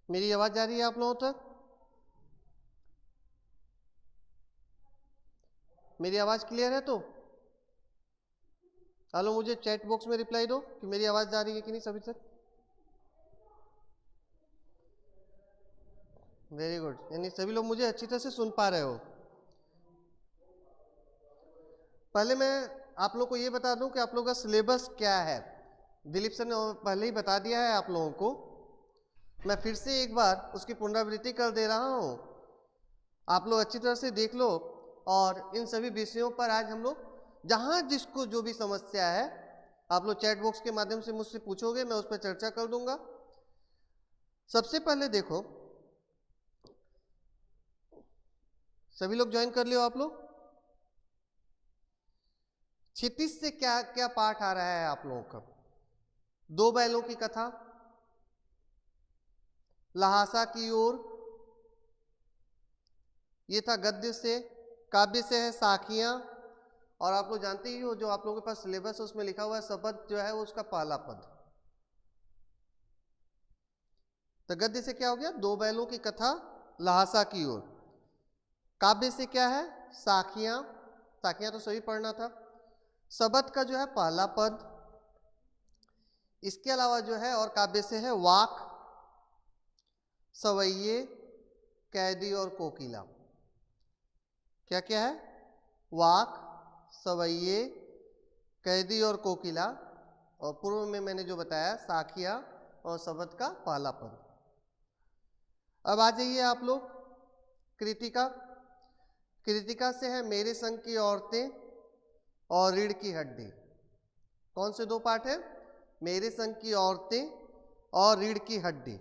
मेरी आवाज जा रही है आप लोगों तक? मेरी आवाज क्लियर है? तो हेलो, मुझे चैट बॉक्स में रिप्लाई दो कि मेरी आवाज जा रही है कि नहीं सभी तक। वेरी गुड, यानी सभी लोग मुझे अच्छी तरह से सुन पा रहे हो। पहले मैं आप लोग को ये बता दूं कि आप लोगों का सिलेबस क्या है। दिलीप सर ने पहले ही बता दिया है आप लोगों को, मैं फिर से एक बार उसकी पुनरावृत्ति कर दे रहा हूं। आप लोग अच्छी तरह से देख लो, और इन सभी विषयों पर आज हम लोग जहां जिसको जो भी समस्या है आप लोग चैट बॉक्स के माध्यम से मुझसे पूछोगे, मैं उस पर चर्चा कर दूंगा। सबसे पहले देखो, सभी लोग ज्वाइन कर लियो आप लोग। 36 से क्या क्या पाठ आ रहा है आप लोगों का? दो बैलों की कथा, लहासा की ओर, ये था गद्य से। काव्य से है साखियां, और आप लोग जानते ही हो जो आप लोगों के पास सिलेबस है उसमें लिखा हुआ है शब्द जो है वो उसका पहला पद। तो गद्य से क्या हो गया? दो बैलों की कथा, लहासा की ओर। काव्य से क्या है? साखियां, साखियां तो सभी पढ़ना था। शब्द का जो है पहला पद। इसके अलावा जो है और काव्य से है वाक, सवैये, कैदी और कोकिला। क्या क्या है? वाक, सवैये, कैदी और कोकिला, और पूर्व में मैंने जो बताया साखिया और शब्द का पहला पद। अब आ जाइए आप लोग कृतिका। कृतिका से है मेरे संग की औरतें और रीढ़ की हड्डी। कौन से दो पाठ है? मेरे संग की औरतें और रीढ़ की हड्डी।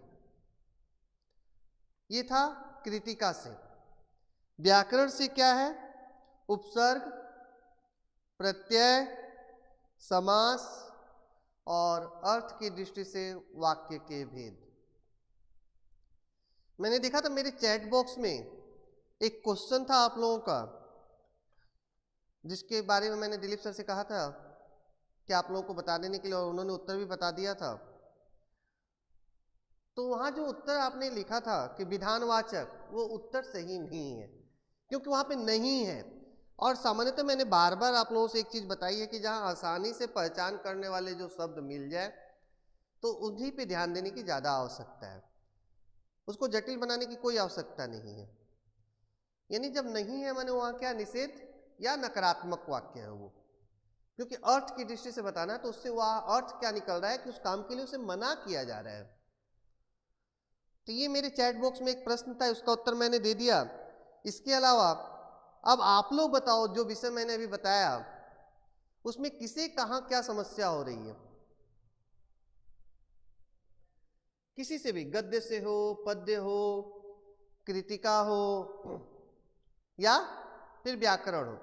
ये था कृतिका से। व्याकरण से क्या है? उपसर्ग, प्रत्यय, समास और अर्थ की दृष्टि से वाक्य के भेद। मैंने देखा था मेरे चैट बॉक्स में एक क्वेश्चन था आप लोगों का, जिसके बारे में मैंने दिलीप सर से कहा था कि आप लोगों को बता देने के लिए, और उन्होंने उत्तर भी बता दिया था। तो वहां जो उत्तर आपने लिखा था कि विधानवाचक, वो उत्तर सही नहीं है, क्योंकि वहां पे नहीं है। और सामान्यतः मैंने बार बार आप लोगों से एक चीज बताई है कि जहां आसानी से पहचान करने वाले जो शब्द मिल जाए तो उन्हीं पे ध्यान देने की ज्यादा आवश्यकता है, उसको जटिल बनाने की कोई आवश्यकता नहीं है। यानी जब नहीं है माने वहां क्या निषेध या नकारात्मक वाक्य है वो, क्योंकि अर्थ की दृष्टि से बताना है तो उससे वह अर्थ क्या निकल रहा है कि उस काम के लिए उसे मना किया जा रहा है। तो ये मेरे चैट बॉक्स में एक प्रश्न था, उसका उत्तर मैंने दे दिया। इसके अलावा अब आप लोग बताओ, जो विषय मैंने अभी बताया उसमें किसे कहां क्या समस्या हो रही है? किसी से भी, गद्य से हो, पद्य हो, कृतिका हो, या फिर व्याकरण हो।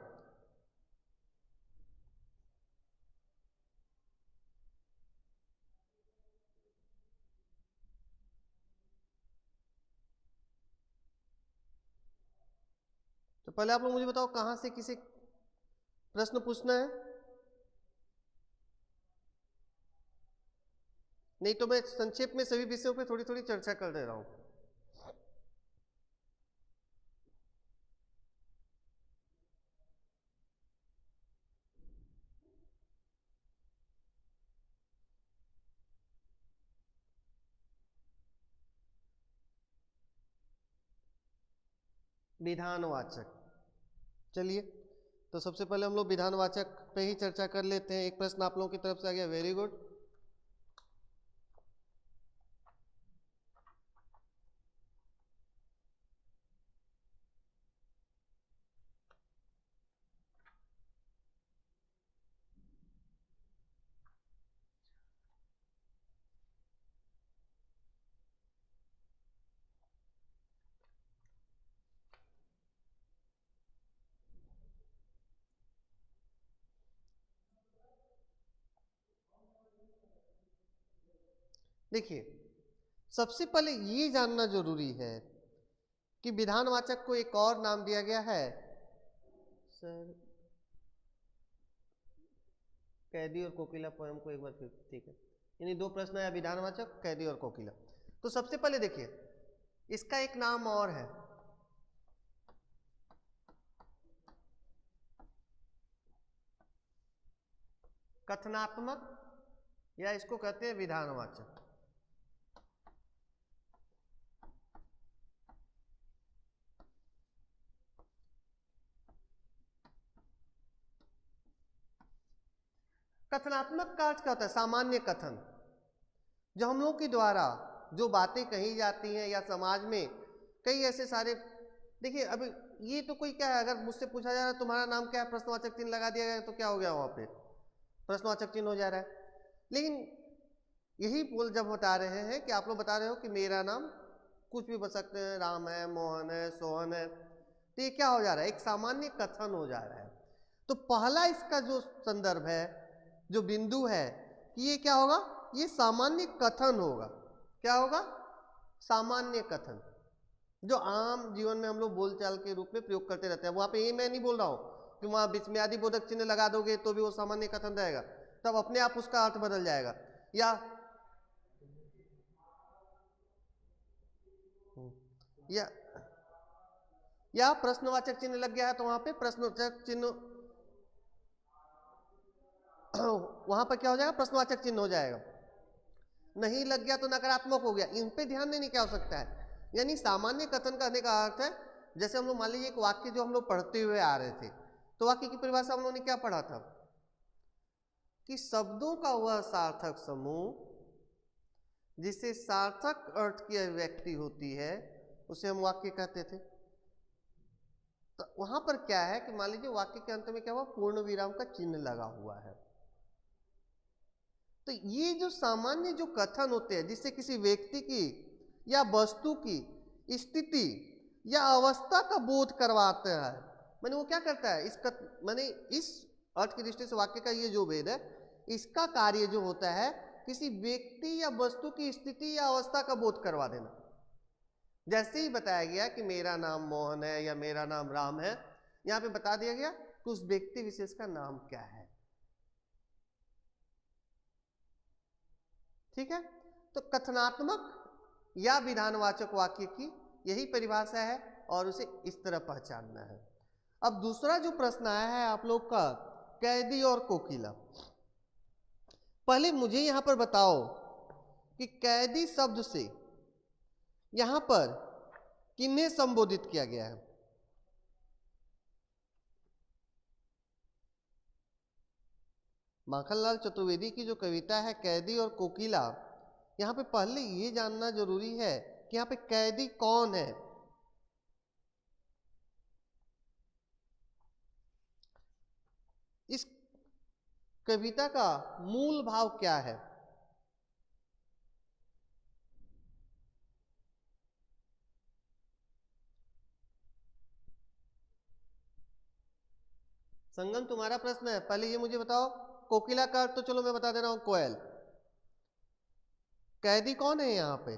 तो पहले आप लोग मुझे बताओ कहां से किसी प्रश्न पूछना है? नहीं तो मैं संक्षेप में सभी विषयों पे थोड़ी थोड़ी चर्चा कर दे रहा हूं। विधानवाचक, चलिए तो सबसे पहले हम लोग विधानवाचक पे ही चर्चा कर लेते हैं। एक प्रश्न आप लोगों की तरफ से आ गया, वेरी गुड। देखिए, सबसे पहले ये जानना जरूरी है कि विधानवाचक को एक और नाम दिया गया है सर, कैदी और कोकिला पोयम को एक बार फिर, ठीक है। यानी दो प्रश्न है, विधानवाचक, कैदी और कोकिला। तो सबसे पहले देखिए, इसका एक नाम और है, कथनात्मक, या इसको कहते हैं विधानवाचक। कथनात्मक का अर्थ क्या होता है? सामान्य कथन, जो हम लोगों के द्वारा जो बातें कही जाती हैं, या समाज में कई ऐसे सारे, देखिए अभी ये तो कोई क्या है, अगर मुझसे पूछा जा रहा है तुम्हारा नाम क्या है, प्रश्नवाचक चिन्ह लगा दिया गया तो क्या हो गया, वहां पे प्रश्नवाचक चिन्ह हो जा रहा है। लेकिन यही बोल जब बता रहे हैं कि आप लोग बता रहे हो कि मेरा नाम कुछ भी बन सकते हैं, राम है, मोहन है, सोहन है, तो ये क्या हो जा रहा है? एक सामान्य कथन हो जा रहा है। तो पहला इसका जो संदर्भ है, जो बिंदु है, कि ये क्या होगा? ये सामान्य कथन होगा। क्या होगा? सामान्य कथन, जो आम जीवन में हम लोग बोलचाल के रूप में प्रयोग करते रहते हैं। वहां पे ये मैं नहीं बोल रहा हूं कि वहां विस्मयादि बोधक चिन्ह लगा दोगे तो भी वो सामान्य कथन रहेगा, तब अपने आप उसका अर्थ बदल जाएगा। या प्रश्नवाचक चिन्ह लग गया है तो वहां पे प्रश्नवाचक चिन्ह वहां पर क्या हो जाएगा? प्रश्नवाचक चिन्ह हो जाएगा। नहीं लग गया तो नकारात्मक हो गया। इन पे ध्यान देने की आवश्यकता है। यानी सामान्य कथन करने का अर्थ है, जैसे हम लोग मान लीजिए एक वाक्य जो हम लोग पढ़ते हुए आ रहे थे, तो वाक्य की परिभाषा हम लोगों ने क्या पढ़ा था? कि शब्दों का वह सार्थक समूह जिससे सार्थक अर्थ की अभिव्यक्ति होती है, उसे हम वाक्य कहते थे। तो वहां पर क्या है कि मान लीजिए वाक्य के अंत में क्या हुआ? पूर्ण विराम का चिन्ह लगा हुआ है। तो ये जो सामान्य जो कथन होते हैं, जिससे किसी व्यक्ति की या वस्तु की स्थिति या अवस्था का बोध करवाते हैं, मैंने वो क्या करता है? मैंने इस अर्थ की दृष्टि से वाक्य का ये जो भेद है, इसका कार्य जो होता है किसी व्यक्ति या वस्तु की स्थिति या अवस्था का बोध करवा देना। जैसे ही बताया गया कि मेरा नाम मोहन है या मेरा नाम राम है, यहां पे बता दिया गया कि उस व्यक्ति विशेष का नाम क्या है। ठीक है? तो कथनात्मक या विधानवाचक वाक्य की यही परिभाषा है और उसे इस तरह पहचानना है। अब दूसरा जो प्रश्न आया है आप लोग का, कैदी और कोकिला। पहले मुझे यहां पर बताओ कि कैदी शब्द से यहां पर किन्हें संबोधित किया गया है? माखनलाल चतुर्वेदी की जो कविता है कैदी और कोकिला, यहां पे पहले ये जानना जरूरी है कि यहां पे कैदी कौन है। इस कविता का मूल भाव क्या है? संगम तुम्हारा प्रश्न है, पहले ये मुझे बताओ। कोकिला का अर्थ तो चलो मैं बता दे रहा हूं, कोयल। कैदी कौन है यहां पे?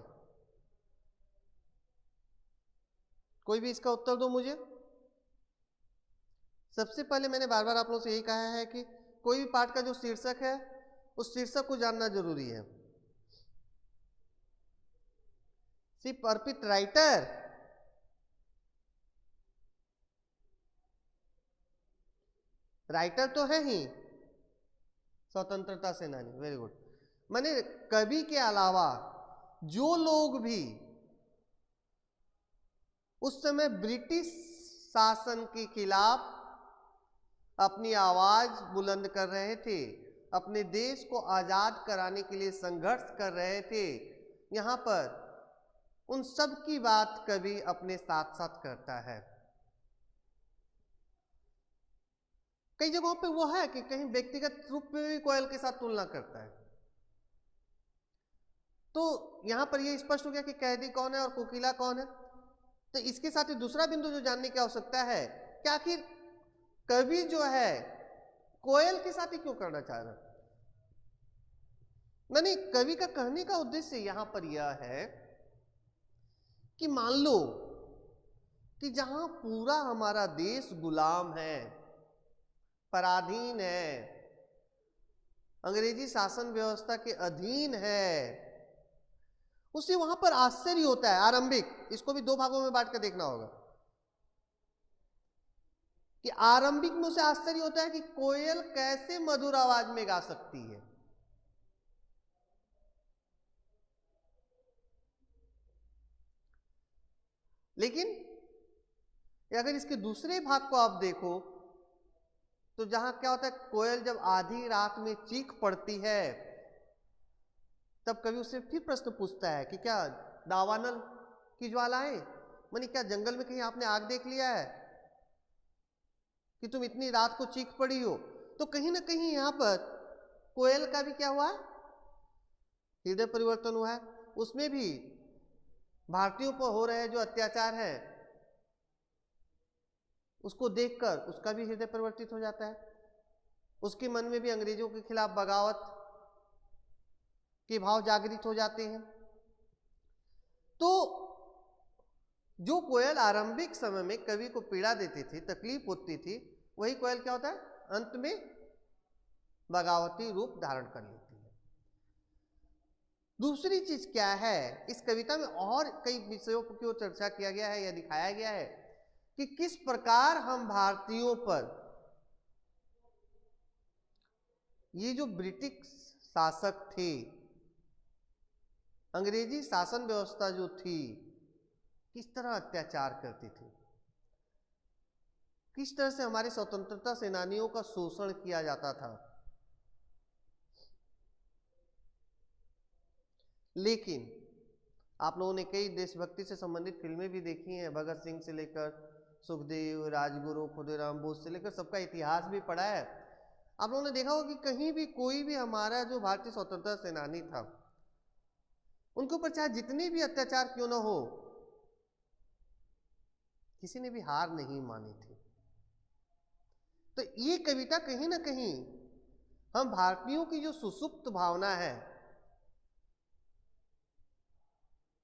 कोई भी इसका उत्तर दो मुझे। सबसे पहले मैंने बार बार आप लोगों से यही कहा है कि कोई भी पाठ का जो शीर्षक है, उस शीर्षक को जानना जरूरी है। सिर्फ अर्पित राइटर, राइटर तो है ही, स्वतंत्रता सेनानी, वेरी गुड। मैंने कवि के अलावा जो लोग भी उस समय ब्रिटिश शासन के खिलाफ अपनी आवाज बुलंद कर रहे थे, अपने देश को आजाद कराने के लिए संघर्ष कर रहे थे, यहां पर उन सब की बात कवि अपने साथ साथ करता है। कई जगहों पे वो है कि कहीं व्यक्तिगत रूप में भी कोयल के साथ तुलना करता है। तो यहां पर ये स्पष्ट हो गया कि कैदी कौन है और कोकिला कौन है। तो इसके साथ ही दूसरा बिंदु जो जानने की आवश्यकता है कि आखिर कवि जो है कोयल के साथ ही क्यों करना चाह रहा है? मैंने कवि का कहने का उद्देश्य यहां पर यह है कि मान लो कि जहां पूरा हमारा देश गुलाम है, पराधीन है, अंग्रेजी शासन व्यवस्था के अधीन है, उसे वहां पर आश्चर्य होता है आरंभिक। इसको भी दो भागों में बांट कर देखना होगा कि आरंभिक में उसे आश्चर्य होता है कि कोयल कैसे मधुर आवाज में गा सकती है। लेकिन अगर इसके दूसरे भाग को आप देखो तो जहां क्या होता है, कोयल जब आधी रात में चीख पड़ती है तब कवि उससे फिर प्रश्न पूछता है कि क्या दावानल की ज्वालाएं, मानी क्या जंगल में कहीं आपने आग देख लिया है कि तुम इतनी रात को चीख पड़ी हो। तो कहीं ना कहीं यहां पर कोयल का भी क्या हुआ है, हृदय परिवर्तन हुआ है। उसमें भी भारतीयों पर हो रहे जो अत्याचार है उसको देखकर उसका भी हृदय परिवर्तित हो जाता है। उसके मन में भी अंग्रेजों के खिलाफ बगावत के भाव जागृत हो जाते हैं। तो जो कोयल आरंभिक समय में कवि को पीड़ा देती थी, तकलीफ होती थी, वही कोयल क्या होता है, अंत में बगावती रूप धारण कर लेती है। दूसरी चीज क्या है, इस कविता में और कई विषयों की ओर चर्चा किया गया है या दिखाया गया है कि किस प्रकार हम भारतीयों पर ये जो ब्रिटिश शासक थे, अंग्रेजी शासन व्यवस्था जो थी, किस तरह अत्याचार करती थी, किस तरह से हमारे स्वतंत्रता सेनानियों का शोषण किया जाता था। लेकिन आप लोगों ने कई देशभक्ति से संबंधित फिल्में भी देखी हैं, भगत सिंह से लेकर सुखदेव, राजगुरु, खुदीराम बोस से लेकर सबका इतिहास भी पढ़ा है। आप लोगों ने देखा होगा कि कहीं भी कोई भी हमारा जो भारतीय स्वतंत्रता सेनानी था, उनके ऊपर चाहे जितने भी अत्याचार क्यों ना हो, किसी ने भी हार नहीं मानी थी। तो ये कविता कहीं ना कहीं हम भारतीयों की जो सुसुप्त भावना है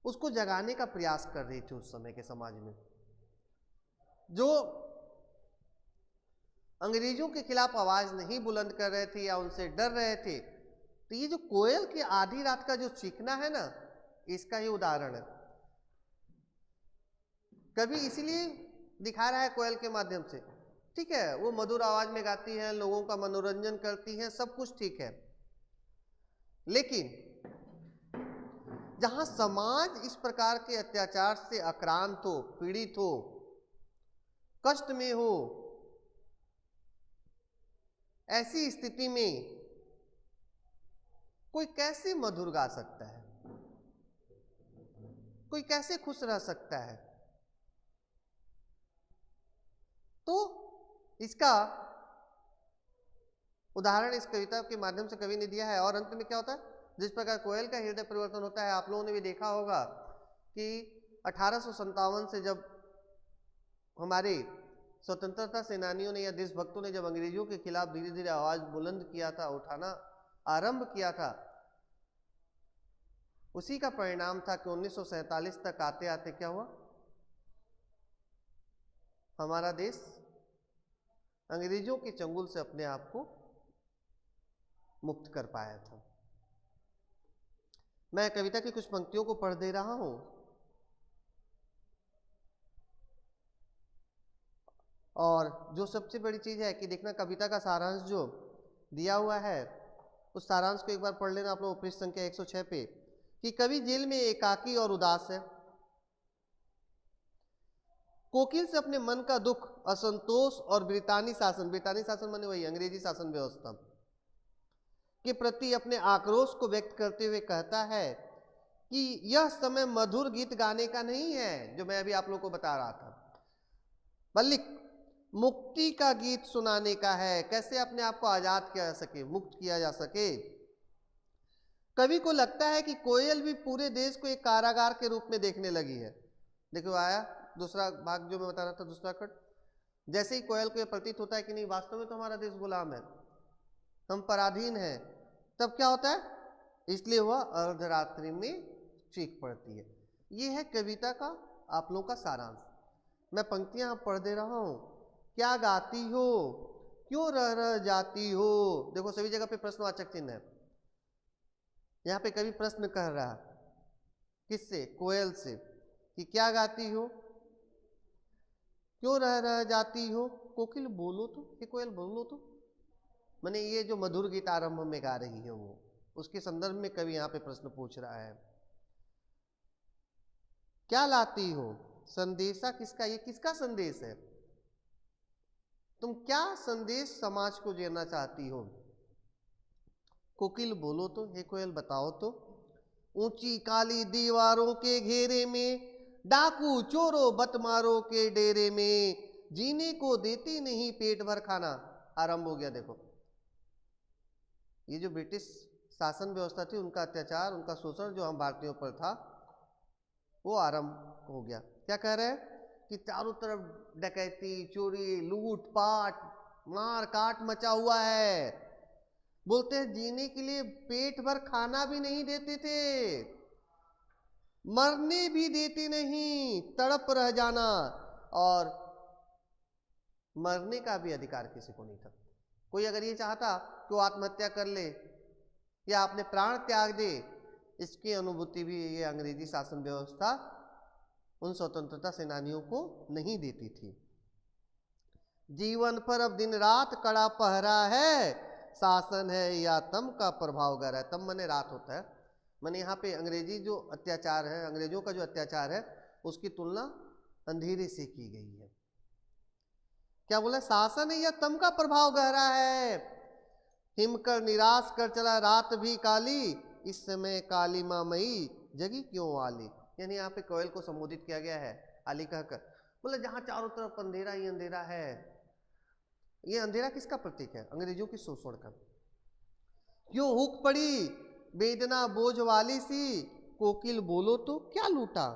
उसको जगाने का प्रयास कर रही थी। उस समय के समाज में जो अंग्रेजों के खिलाफ आवाज नहीं बुलंद कर रहे थे या उनसे डर रहे थे, तो ये जो कोयल की आधी रात का जो चीखना है ना, इसका ही उदाहरण है। कभी इसीलिए दिखा रहा है कोयल के माध्यम से, ठीक है, वो मधुर आवाज में गाती है, लोगों का मनोरंजन करती है, सब कुछ ठीक है, लेकिन जहां समाज इस प्रकार के अत्याचार से आक्रांत हो, पीड़ित हो, कष्ट में हो, ऐसी स्थिति में कोई कैसे मधुर गा सकता है, कोई कैसे खुश रह सकता है। तो इसका उदाहरण इस कविता के माध्यम से कवि ने दिया है। और अंत में क्या होता है, जिस प्रकार कोयल का हृदय परिवर्तन होता है, आप लोगों ने भी देखा होगा कि 1857 से जब हमारे स्वतंत्रता सेनानियों ने या देशभक्तों ने जब अंग्रेजों के खिलाफ धीरे धीरे आवाज बुलंद किया था, उठाना आरंभ किया था, उसी का परिणाम था कि 1947 तक आते आते क्या हुआ, हमारा देश अंग्रेजों के चंगुल से अपने आप को मुक्त कर पाया था। मैं कविता की कुछ पंक्तियों को पढ़ दे रहा हूं और जो सबसे बड़ी चीज है कि देखना कविता का सारांश जो दिया हुआ है उस सारांश को एक बार पढ़ लेना आप लोग पृष्ठ संख्या 106 पे, कि कवि जेल में एकाकी और उदास है, कोकिल से अपने मन का दुख, असंतोष और ब्रितानी शासन माने वही अंग्रेजी शासन व्यवस्था के प्रति अपने आक्रोश को व्यक्त करते हुए कहता है कि यह समय मधुर गीत गाने का नहीं है, जो मैं अभी आप लोगों को बता रहा था, बल्कि मुक्ति का गीत सुनाने का है, कैसे अपने आप को आजाद किया जा सके, मुक्त किया जा सके। कवि को लगता है कि कोयल भी पूरे देश को एक कारागार के रूप में देखने लगी है। देखो आया दूसरा भाग जो मैं बता रहा था, दूसरा कट, जैसे ही कोयल को यह प्रतीत होता है कि नहीं वास्तव में तो हमारा देश गुलाम है, हम पराधीन हैं, तब क्या होता है, इसलिए वह अर्धरात्रि में चीख पड़ती है। यह है कविता का आप लोगों का सारांश। मैं पंक्तियां पढ़ दे रहा हूं। क्या गाती हो, क्यों रह जाती हो, देखो सभी जगह पे प्रश्नवाचक चिन्ह है, यहां पे कवि प्रश्न कह रहा किससे? कोयल से, कि क्या गाती हो, क्यों रह रह जाती हो, कोकिल बोलो तो, ये कोयल बोलो तो। माने ये जो मधुर गीत आरंभ में गा रही है वो, उसके संदर्भ में कवि यहाँ पे प्रश्न पूछ रहा है। क्या लाती हो, संदेशा किसका, ये किसका संदेश है, तुम क्या संदेश समाज को देना चाहती हो, कोकिल बोलो तो, हे कोयल बताओ तो। ऊंची काली दीवारों के घेरे में, डाकू चोरों बटमारों के डेरे में, जीने को देती नहीं पेट भर खाना। आरंभ हो गया देखो, ये जो ब्रिटिश शासन व्यवस्था थी, उनका अत्याचार, उनका शोषण जो हम भारतीयों पर था, वो आरंभ हो गया। क्या कह रहे हैं कि चारों तरफ डकैती, चोरी, लूट पाट, मार काट मचा हुआ है। बोलते हैं जीने के लिए पेट भर खाना भी नहीं देते थे, मरने भी देते नहीं, तड़प रह जाना, और मरने का भी अधिकार किसी को नहीं था। कोई अगर ये चाहता कि वो आत्महत्या कर ले या अपने प्राण त्याग दे, इसकी अनुभूति भी ये अंग्रेजी शासन व्यवस्था उन स्वतंत्रता सेनानियों को नहीं देती थी। जीवन पर अब दिन रात कड़ा पहरा है, शासन है या तम का प्रभाव गहरा है। तम माने रात होता है, माने यहाँ पे अंग्रेजी जो अत्याचार है, अंग्रेजों का जो अत्याचार है, उसकी तुलना अंधेरे से की गई है। क्या बोला, शासन है या तम का प्रभाव गहरा है, हिमकर निराश कर चला रात भी काली, इस समय काली माँ मई जगी क्यों आली। यानी यहाँ पे कोयल को संबोधित किया गया है आली कहकर। बोले जहां चारों तरफ अंधेरा ही अंधेरा है, ये अंधेरा किसका प्रतीक है, अंग्रेजों की शोषण का। क्यों हुक पड़ी वेदना बोझ वाली सी, कोकिल बोलो तो क्या लूटा,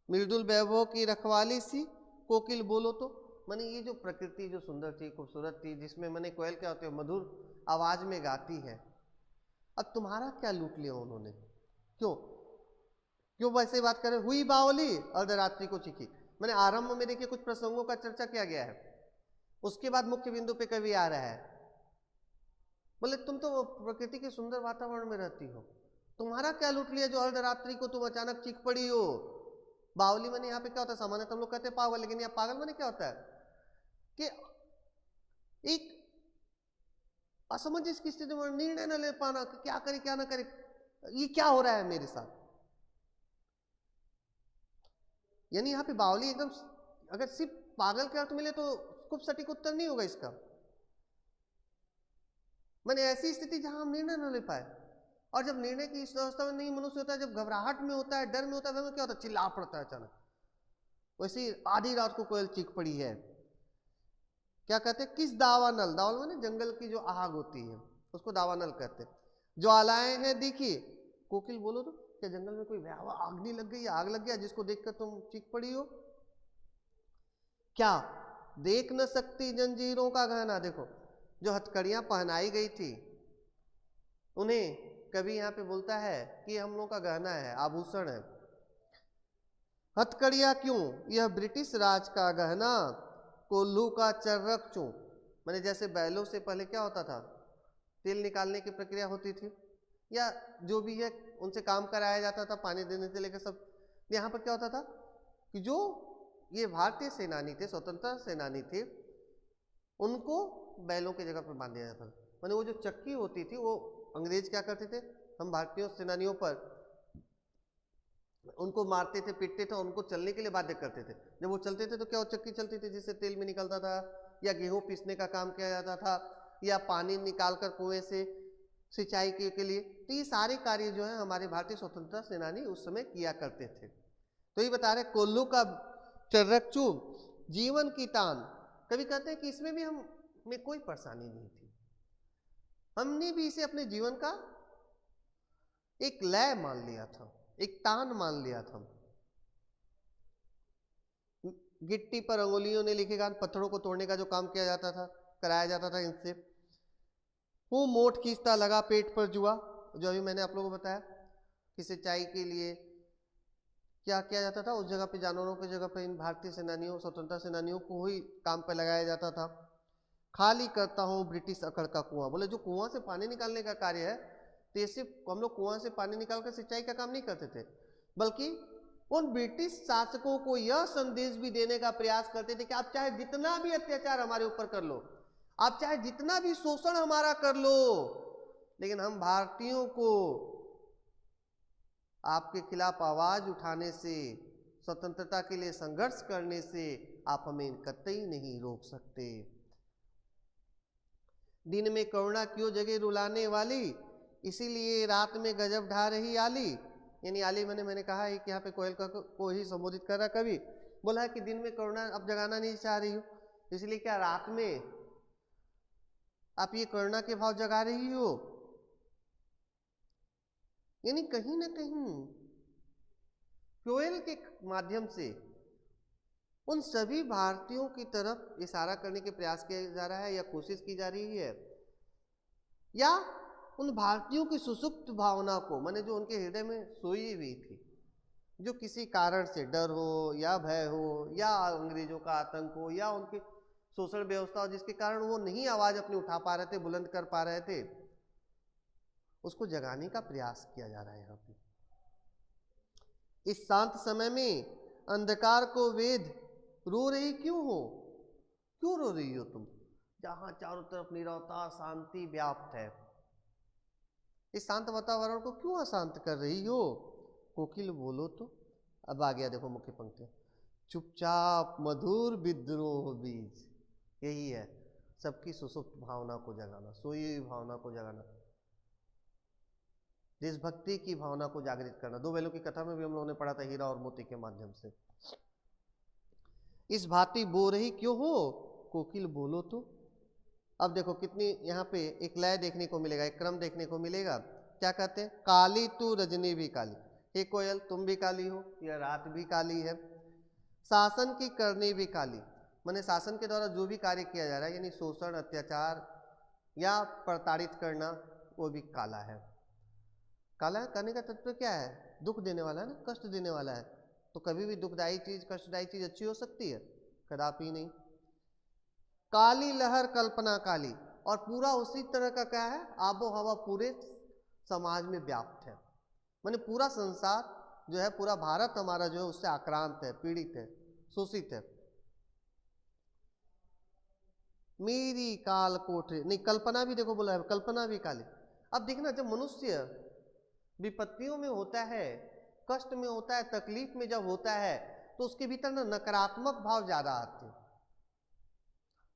मृदुल वैभव की रखवाली सी, कोकिल बोलो तो। माने ये जो प्रकृति जो सुंदर थी, खूबसूरत थी, जिसमें मैंने कोयल क्या होते हैं, मधुर आवाज में गाती है, अब तुम्हारा क्या लूट लिया उन्होंने। क्यों क्यों वैसे बात करें, हुई बावली अर्धरात्रि को चिकी। मैंने आरंभ में देखिए कुछ प्रसंगों का चर्चा किया गया है, उसके बाद मुख्य बिंदु पे कवि आ रहा है। बोले तुम तो प्रकृति के सुंदर वातावरण में रहती हो, तुम्हारा क्या लूट लिया जो अर्धरात्रि को तुम अचानक चीख पड़ी हो। बावली माने यहाँ पे क्या होता है, सामान्य हम लोग कहते हैं पागल, लेकिन यहाँ पागल माने क्या होता है कि एक असमंजस की स्थिति में निर्णय न ले पाना कि क्या करे क्या ना करे, ये क्या हो रहा है मेरे साथ। यानी यहाँ पे बावली एकदम, अगर सिर्फ पागल के अर्थ मिले तो खूब सटीक उत्तर नहीं होगा इसका। मैंने ऐसी स्थिति जहां हम निर्णय न ले पाए, और जब निर्णय की इस अवस्था में नहीं मनुष्य होता है, जब घबराहट में होता है, डर में होता है, वह क्या होता है, चिल्ला पड़ता है अचानक। वैसे आधी रात को कोयल चीख पड़ी है। क्या कहते हैं, किस दावानल, दावानल माने जंगल की जो आग होती है उसको दावानल कहते हैं, ज्वालाएं हैं दिखी, कोकिल बोलो तो क्या जंगल में कोई भयावह आग नहीं लग गई, आग लग गया जिसको देखकर तुम चीख पड़ी हो। क्या देख न सकती जंजीरों का गहना, देखो जो हथकड़ियां पहनाई गई थी उन्हें कभी यहाँ पे बोलता है कि हम लोगों का गहना है, आभूषण है। हथकड़ियां क्यों, यह ब्रिटिश राज का गहना, कोल्हू का चर्रक चूं। मैंने जैसे बैलों से पहले क्या होता था, तेल निकालने की प्रक्रिया होती थी, या जो भी है उनसे काम कराया जाता था, पानी देने से लेकर सब। यहाँ पर क्या होता था कि जो ये भारतीय सेनानी थे, स्वतंत्रता सेनानी थे, उनको बैलों की जगह पर बांध दिया जाता था। मैंने वो जो चक्की होती थी, वो अंग्रेज क्या करते थे, हम भारतीय सेनानियों पर उनको मारते थे, पीटते थे, उनको चलने के लिए बाध्य करते थे। जब वो चलते थे तो क्या वो चक्की चलती थी जिससे तेल भी निकलता था, या गेहूं पीसने का काम किया जाता था, या पानी निकालकर कुएं से सिंचाई के लिए। तो ये सारे कार्य जो है हमारे भारतीय स्वतंत्रता सेनानी उस समय किया करते थे। तो ये बता रहे कोल्हू का चर्रक चूम, जीवन की तान। कभी कहते हैं कि इसमें भी हम में कोई परेशानी नहीं थी, हमने भी इसे अपने जीवन का एक लय मान लिया था, एक तान मान लिया था। गिट्टी पर अंगुलियों ने लिखे गान, पत्थरों को तोड़ने का जो काम किया जाता था, कराया जाता था इनसे। वो मोट खींचता लगा पेट पर जुआ, जो अभी मैंने आप लोगों को बताया कि सिंचाई के लिए क्या किया जाता था, उस जगह पे जानवरों की जगह पे इन भारतीय सेनानियों, स्वतंत्रता सेनानियों को ही काम पे लगाया जाता था। खाली करता हूँ ब्रिटिश अकड़ का कुआं, बोले जो कुआं से पानी निकालने का कार्य है तो ये सिर्फ हम लोग कुआं से पानी निकाल कर सिंचाई का काम नहीं करते थे, बल्कि उन ब्रिटिश शासकों को यह संदेश भी देने का प्रयास करते थे कि आप चाहे जितना भी अत्याचार हमारे ऊपर कर लो, आप चाहे जितना भी शोषण हमारा कर लो, लेकिन हम भारतीयों को आपके खिलाफ आवाज उठाने से, स्वतंत्रता के लिए संघर्ष करने से आप हमें कतई नहीं रोक सकते। दिन में करुणा क्यों जगह रुलाने वाली, इसीलिए रात में गजब ढा रही आली। यानी आली मैंने कहा है कि यहाँ पे कोयल को ही संबोधित कर रहा कवि, बोला है कि दिन में करुणा अब जगाना नहीं चाह रही हो, इसलिए क्या रात में आप ये करुणा के भाव जगा रही हो। यानी कहीं ना कहीं कोयल के माध्यम से उन सभी भारतीयों की तरफ इशारा करने के प्रयास किया जा रहा है या कोशिश की जा रही है, या उन भारतीयों की सुसुप्त भावना को, माने जो उनके हृदय में सोई हुई थी, जो किसी कारण से डर हो या भय हो या अंग्रेजों का आतंक हो या उनकी शोषण व्यवस्था हो, जिसके कारण वो नहीं आवाज अपनी उठा पा रहे थे, बुलंद कर पा रहे थे, उसको जगाने का प्रयास किया जा रहा है यहाँ पे। इस शांत समय में अंधकार को वेद रो रही क्यों हो, क्यों रो रही हो तुम, जहां चारों तरफ नीरवता शांति व्याप्त है, इस शांत वातावरण को क्यों अशांत कर रही हो। कोकिल बोलो तो, अब आ गया देखो मुख्य पंक्ति, चुपचाप मधुर विद्रोह बीज, यही है सबकी सुसुप्त भावना को जगाना, सोई हुई भावना को जगाना, देशभक्ति की भावना को जागृत करना। दो बैलों की कथा में भी हम लोगों ने पढ़ा था हीरा और मोती के माध्यम से। इस भांति बो रही क्यों हो कोकिल बोलो तो। अब देखो कितनी यहाँ पे एक लय देखने को मिलेगा, एक क्रम देखने को मिलेगा। क्या कहते हैं, काली तू रजनी भी काली, हे कोयल तुम भी काली हो, यह रात भी काली है। शासन की करनी भी काली, माने शासन के द्वारा जो भी कार्य किया जा रहा है, यानी शोषण अत्याचार या प्रताड़ित करना, वो भी काला है। काला करने का तत्व क्या है, दुख देने वाला है ना, कष्ट देने वाला है। तो कभी भी दुखदायी चीज, कष्टदायी चीज अच्छी हो सकती है, कदापि नहीं। काली लहर कल्पना काली, और पूरा उसी तरह का क्या है, आबो हवा पूरे समाज में व्याप्त है, माने पूरा संसार जो है, पूरा भारत हमारा जो है उससे आक्रांत है, पीड़ित है, शोषित है। मेरी काल कोठरी, नहीं कल्पना भी देखो बोला है, कल्पना भी काली। अब देखना, जब मनुष्य विपत्तियों में होता है, कष्ट में होता है, तकलीफ में जब होता है, तो उसके भीतर ना नकारात्मक भाव ज्यादा आते हैं,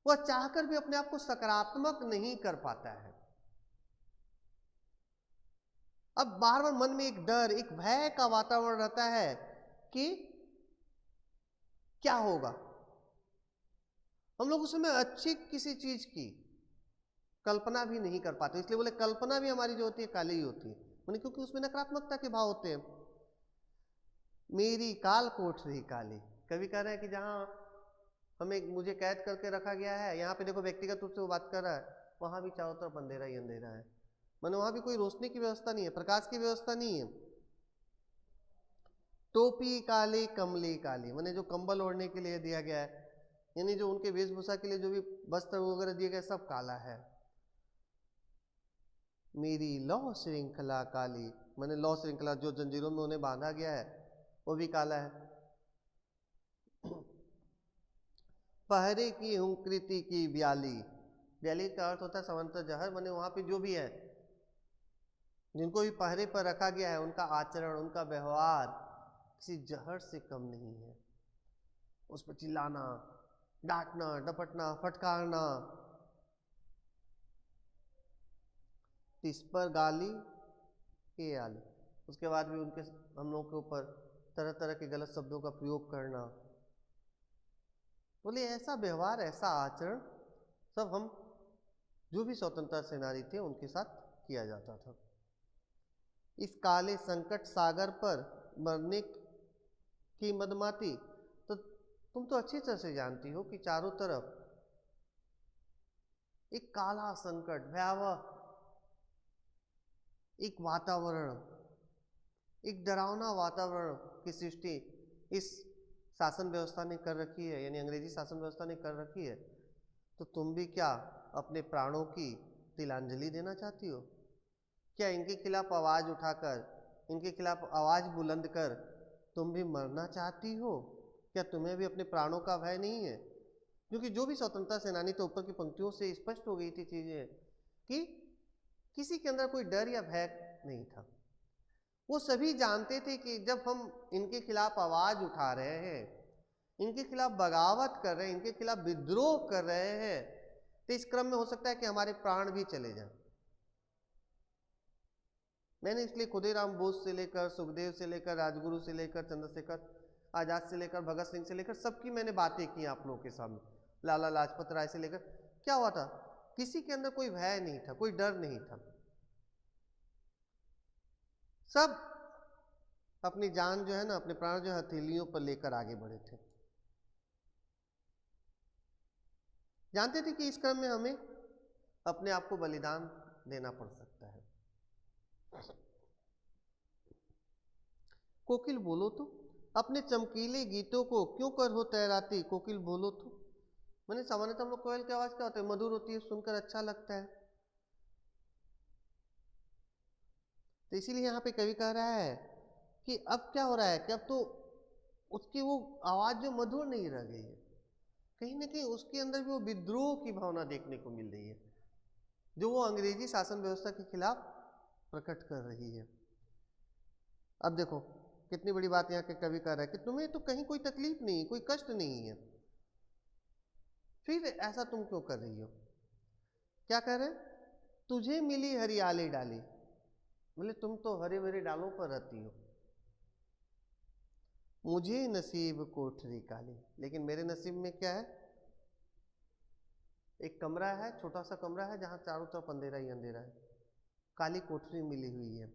वह चाहकर भी अपने आप को सकारात्मक नहीं कर पाता है। अब बार बार मन में एक डर, एक भय का वातावरण रहता है कि क्या होगा। हम लोग उस समय अच्छी किसी चीज की कल्पना भी नहीं कर पाते, इसलिए बोले कल्पना भी हमारी जो होती है काली ही होती है, माने क्योंकि उसमें नकारात्मकता के भाव होते हैं। मेरी काल कोठरी काली, कवि कह रहे हैं कि जहां हमें मुझे कैद करके रखा गया है, यहाँ पे देखो व्यक्तिगत रूप से वो बात कर रहा है, वहां भी चारों तरफ अंधेरा ही अंधेरा है, माने वहां भी कोई रोशनी की व्यवस्था नहीं है, प्रकाश की व्यवस्था नहीं है। टोपी काली कमली काली, माने जो कंबल ओढ़ने के लिए दिया गया है, यानी जो उनके वेशभूषा के लिए जो भी वस्त्र वगैरह दिए गए, सब काला है। मेरी लौ श्रृंखला काली, माने लौ श्रृंखला जो जंजीरों में उन्हें बांधा गया है वो भी काला है। पहरे की हूं कृति की ब्याली, ब्याली का अर्थ होता है सामान्यतः जहर, माने वहां पे जो भी है, जिनको भी पहरे पर रखा गया है, उनका आचरण, उनका व्यवहार किसी जहर से कम नहीं है। उस पर चिल्लाना, डांटना, डपटना, फटकारना, इस पर गाली ये आली, उसके बाद भी उनके हम लोगों के ऊपर तरह तरह के गलत शब्दों का प्रयोग करना। बोले ऐसा व्यवहार, ऐसा आचरण सब हम जो भी स्वतंत्रता सेनानी थे उनके साथ किया जाता था। इस काले संकट सागर पर मरने की मदमाती, तो तुम तो अच्छी तरह से जानती हो कि चारों तरफ एक काला संकट, भयावह एक वातावरण, एक डरावना वातावरण की सृष्टि इस शासन व्यवस्था ने कर रखी है, यानी अंग्रेजी शासन व्यवस्था ने कर रखी है। तो तुम भी क्या अपने प्राणों की तिलांजलि देना चाहती हो? क्या इनके खिलाफ आवाज उठाकर, इनके खिलाफ आवाज बुलंद कर तुम भी मरना चाहती हो? क्या तुम्हें भी अपने प्राणों का भय नहीं है? क्योंकि जो भी स्वतंत्रता सेनानी थे, ऊपर की पंक्तियों से स्पष्ट हो गई थी चीजें कि किसी के अंदर कोई डर या भय नहीं था। वो सभी जानते थे कि जब हम इनके खिलाफ आवाज उठा रहे हैं, इनके खिलाफ बगावत कर रहे हैं, इनके खिलाफ विद्रोह कर रहे हैं, तो इस क्रम में हो सकता है कि हमारे प्राण भी चले जाएं। मैंने इसलिए खुदीराम बोस से लेकर, सुखदेव से लेकर, राजगुरु से लेकर, चंद्रशेखर आजाद से लेकर, भगत सिंह से लेकर सबकी मैंने बातें की आप लोगों के सामने, लाला लाजपत राय से लेकर। क्या हुआ था? किसी के अंदर कोई भय नहीं था, कोई डर नहीं था। सब अपनी जान जो है ना, अपने प्राण जो हथेलियों पर लेकर आगे बढ़े थे। जानते थे कि इस क्रम में हमें अपने आप को बलिदान देना पड़ सकता है। कोकिल बोलो तो, अपने चमकीले गीतों को क्यों कर हो तैराती, कोकिल बोलो तो। मैंने सामान्यतः हम लोग कोयल की आवाज क्या होता है? मधुर होती है, सुनकर अच्छा लगता है। तो इसीलिए यहाँ पे कवि कह रहा है कि अब क्या हो रहा है कि अब तो उसकी वो आवाज जो मधुर नहीं रह गई है, कहीं ना कहीं उसके अंदर भी वो विद्रोह की भावना देखने को मिल रही है, जो वो अंग्रेजी शासन व्यवस्था के खिलाफ प्रकट कर रही है। अब देखो कितनी बड़ी बात यहाँ के कवि कह रहा है कि तुम्हें तो कहीं कोई तकलीफ नहीं, कोई कष्ट नहीं है, फिर ऐसा तुम क्यों कर रही हो? क्या कह रहे? तुझे मिली हरियाली डाली, बोले तुम तो हरे भरे डालों पर रहती हो, मुझे नसीब कोठरी काली, लेकिन मेरे नसीब में क्या है? एक कमरा है, छोटा सा कमरा है जहां चारों तरफ अंधेरा ही अंधेरा है, काली कोठरी मिली हुई है।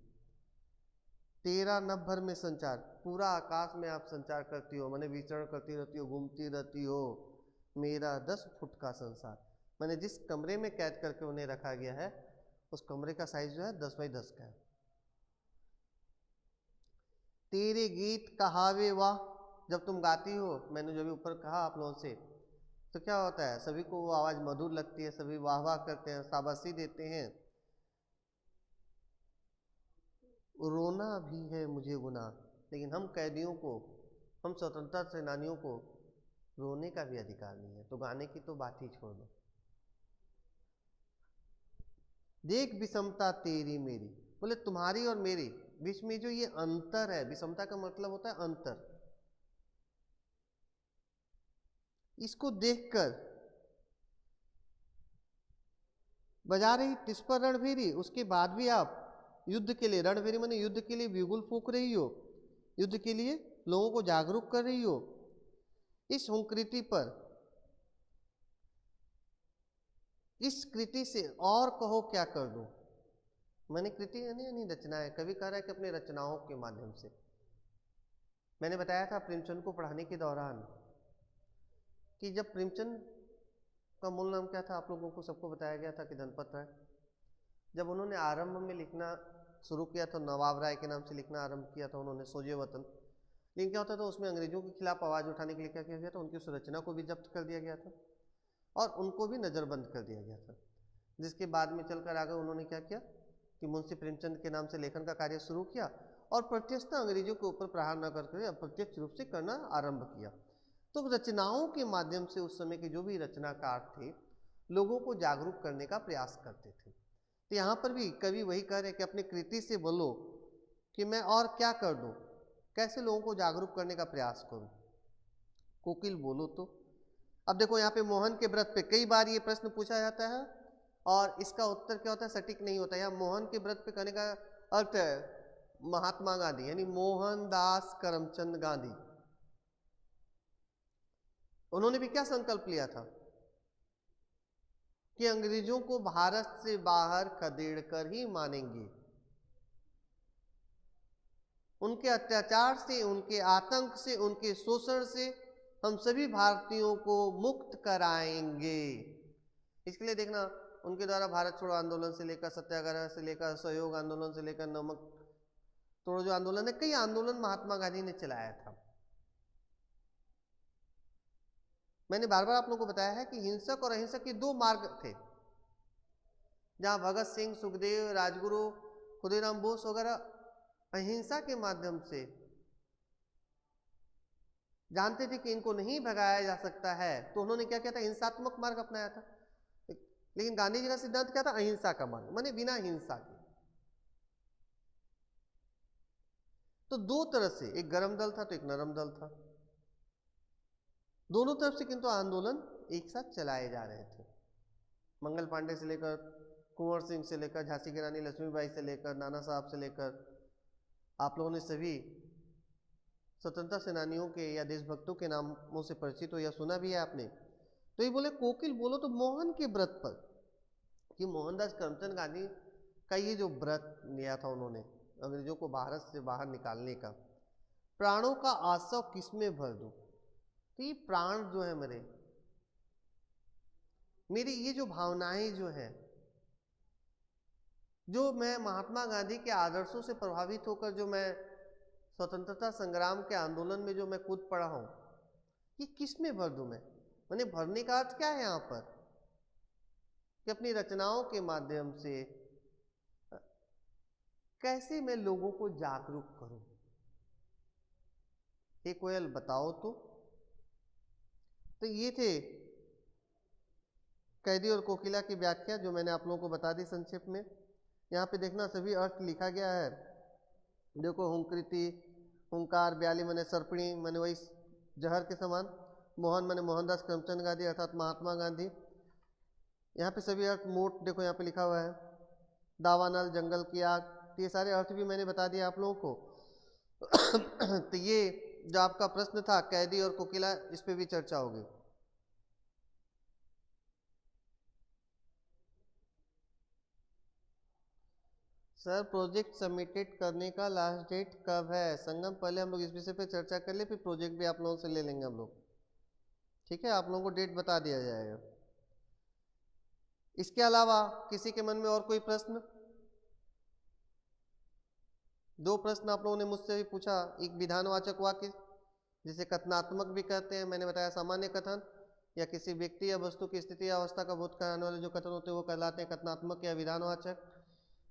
तेरा नभ भर में संचार, पूरा आकाश में आप संचार करती हो, मैंने विचरण करती रहती हो, घूमती रहती हो। मेरा 10 फुट का संसार, मैंने जिस कमरे में कैद करके उन्हें रखा गया है उस कमरे का साइज जो है 10 बाई 10 का है। तेरे गीत कहावे वाह, जब तुम गाती हो, मैंने जो भी ऊपर कहा आप लोगों से, तो क्या होता है? सभी को वो आवाज मधुर लगती है, सभी वाह वाह करते हैं, शाबाशी देते हैं। रोना भी है मुझे गुनाह, लेकिन हम कैदियों को, हम स्वतंत्रता सेनानियों को रोने का भी अधिकार नहीं है, तो गाने की तो बात ही छोड़ दो। देख विषमता तेरी मेरी, बोले तुम्हारी और मेरी बीच में जो ये अंतर है, विषमता का मतलब होता है अंतर, इसको देखकर बजा रही तिस्पर रणभेरी, उसके बाद भी आप युद्ध के लिए, रणभेरी माने युद्ध के लिए बिगुल फूंक रही हो, युद्ध के लिए लोगों को जागरूक कर रही हो। इस हुंकृति पर, इस कृति से और कहो क्या कर दूं। मैंने कृति यानी रचना है, कवि कह रहा है कि अपने रचनाओं के माध्यम से। मैंने बताया था प्रेमचंद को पढ़ाने के दौरान कि जब प्रेमचंद का मूल नाम क्या था, आप लोगों को सबको बताया गया था कि धनपत राय, जब उन्होंने आरंभ में लिखना शुरू किया तो नवाब राय के नाम से लिखना आरंभ किया था उन्होंने, सोजे वतन। लेकिन क्या होता था उसमें अंग्रेजों के खिलाफ आवाज उठाने के लिए क्या किया गया था? उनकी उस रचना को भी जब्त कर दिया गया था और उनको भी नज़रबंद कर दिया गया था, जिसके बाद में चलकर आगे उन्होंने क्या किया कि मुंशी प्रेमचंद के नाम से लेखन का कार्य शुरू किया और प्रत्यक्षता अंग्रेजों के ऊपर प्रहार न करके अप्रत्यक्ष रूप से करना आरंभ किया। तो रचनाओं के माध्यम से उस समय के जो भी रचनाकार थे लोगों को जागरूक करने का प्रयास करते थे। तो यहाँ पर भी कवि वही कह रहे हैं कि अपनी कृति से बोलो कि मैं और क्या कर दूं, कैसे लोगों को जागरूक करने का प्रयास करूं। कोकिल बोलो तो, अब देखो यहाँ पे मोहन के व्रत पे कई बार ये प्रश्न पूछा जाता है और इसका उत्तर क्या होता है? सटीक नहीं होता। यहाँ मोहन के व्रत पे कहने का अर्थ है महात्मा गांधी, यानी मोहनदास करमचंद गांधी। उन्होंने भी क्या संकल्प लिया था कि अंग्रेजों को भारत से बाहर खदेड़ कर ही मानेंगे, उनके अत्याचार से, उनके आतंक से, उनके शोषण से हम सभी भारतीयों को मुक्त कराएंगे। इसके लिए देखना उनके द्वारा भारत छोड़ो आंदोलन से लेकर सत्याग्रह से लेकर सहयोग आंदोलन से लेकर नमक तोड़ो जो आंदोलन है, कई आंदोलन महात्मा गांधी ने चलाया था। मैंने बार बार आप लोगों को बताया है कि हिंसक और अहिंसक के दो मार्ग थे, जहां भगत सिंह, सुखदेव, राजगुरु खुदीराम बोस वगैरह अहिंसा के माध्यम से जानते थे कि इनको नहीं भगाया जा सकता है, तो उन्होंने क्या किया था, हिंसात्मक मार्ग अपनाया था। लेकिन गांधी जी का सिद्धांत क्या था, अहिंसा का मार्ग, माने बिना हिंसा के। तो दो तरह से, एक गरम दल था तो एक नरम दल था, दोनों तरफ से किंतु आंदोलन एक साथ चलाए जा रहे थे। मंगल पांडे से लेकर, कुंवर सिंह से लेकर, झांसी की रानी लक्ष्मीबाई से लेकर, नाना साहब से लेकर, आप लोगों ने सभी स्वतंत्रता सेनानियों के या देशभक्तों के नामों से परिचित हो या सुना भी है आपने। तो ये बोले कोकिल बोलो तो मोहन के व्रत पर, कि मोहनदास करमचंद गांधी का ये जो व्रत लिया था उन्होंने अंग्रेजों को भारत से बाहर निकालने का, प्राणों का आसव किसमें भर दूं, तो ये प्राण जो है मेरी ये जो भावनाएं जो है, जो मैं महात्मा गांधी के आदर्शों से प्रभावित होकर जो मैं स्वतंत्रता संग्राम के आंदोलन में जो मैं कूद पड़ा हूं, ये किस में भर दूं मैं? मैंने भरने का अर्थ क्या है यहाँ पर, कि अपनी रचनाओं के माध्यम से कैसे मैं लोगों को जागरूक करूं। हे कोयल बताओ तो ये थे कैदी और कोकिला की व्याख्या, जो मैंने आप लोगों को बता दी संक्षेप में। यहाँ पे देखना सभी अर्थ लिखा गया है। देखो हुंकृति, हुंकार, ब्याली मने सर्पणी मने वही जहर के समान, मोहन मने मोहनदास करमचंद गांधी अर्थात महात्मा गांधी। यहाँ पे सभी अर्थ मोट देखो यहाँ पे लिखा हुआ है, दावानल, जंगल की आग, तो ये सारे अर्थ भी मैंने बता दिया आप लोगों को। तो ये जो आपका प्रश्न था कैदी और कोकिला, इस पे भी चर्चा होगी। सर प्रोजेक्ट सबमिटेड करने का लास्ट डेट कब है? संगम पहले हम लोग इस विषय पे चर्चा कर ले, फिर प्रोजेक्ट भी आप लोगों से ले लेंगे हम लोग, ठीक है? आप लोगों को डेट बता दिया जाएगा। इसके अलावा किसी के मन में और कोई प्रश्न? दो प्रश्न आप लोगों ने मुझसे भी पूछा, एक विधानवाचक वाक्य जिसे कथनात्मक भी कहते हैं, मैंने बताया सामान्य कथन या किसी व्यक्ति या वस्तु की स्थिति या अवस्था का बोध कराने वाले जो कथन होते हैं वो कहलाते हैं कथनात्मक या विधानवाचक।